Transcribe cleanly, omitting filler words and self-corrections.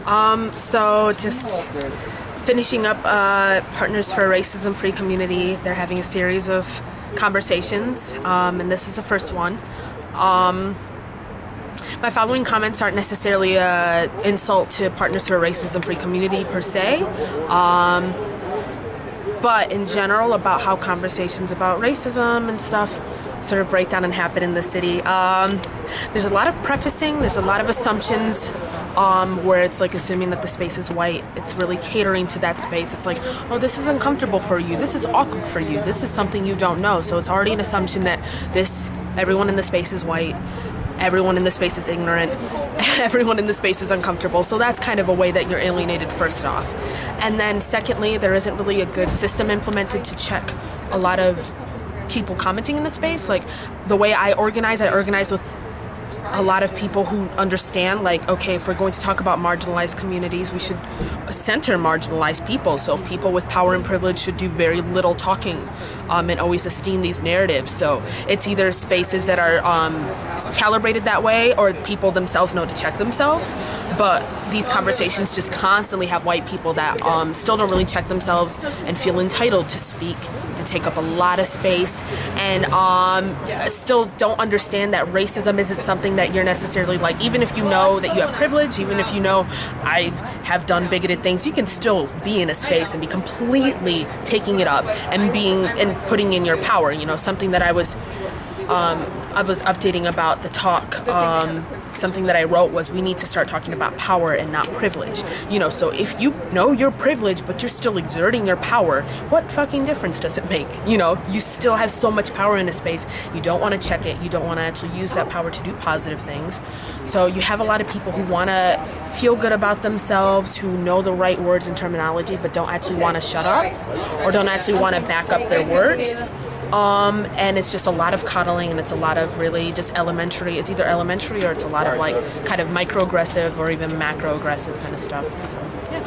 So just finishing up Partners for a Racism-Free Community. They're having a series of conversations, and this is the first one. My following comments aren't necessarily an insult to Partners for a Racism-Free Community per se, but in general about how conversations about racism and stuff sort of break down and happen in the city. There's a lot of prefacing, there's a lot of assumptions where it's like assuming that the space is white. It's really catering to that space. It's like, oh, this is uncomfortable for you, this is awkward for you, this is something you don't know. So it's already an assumption that everyone in the space is white, everyone in the space is ignorant, everyone in the space is uncomfortable. So that's kind of a way that you're alienated first off. And then secondly, there isn't really a good system implemented to check a lot of people commenting in the space. Like the way I organize with a lot of people who understand, like, okay, if we're going to talk about marginalized communities, we should center marginalized people. So people with power and privilege should do very little talking and always esteem these narratives. So it's either spaces that are calibrated that way or people themselves know to check themselves. But these conversations just constantly have white people that still don't really check themselves and feel entitled to speak, to take up a lot of space, and still don't understand that racism isn't something that you're necessarily like, even if you know that you have privilege, even if you know I have done bigoted things, you can still be in a space and be completely taking it up and putting in your power. You know, something that I was updating about the talk, something that I wrote was, we need to start talking about power and not privilege. You know, so if you know you're privileged but you're still exerting your power, what fucking difference does it make? You know, you still have so much power in a space, you don't want to check it, you don't want to actually use that power to do positive things. So you have a lot of people who want to feel good about themselves, who know the right words and terminology but don't actually want to shut up or don't actually want to back up their words. And it's just a lot of coddling, and it's a lot of really just elementary. It's either elementary or it's a lot of like kind of microaggressive or even macroaggressive kind of stuff. So, yeah.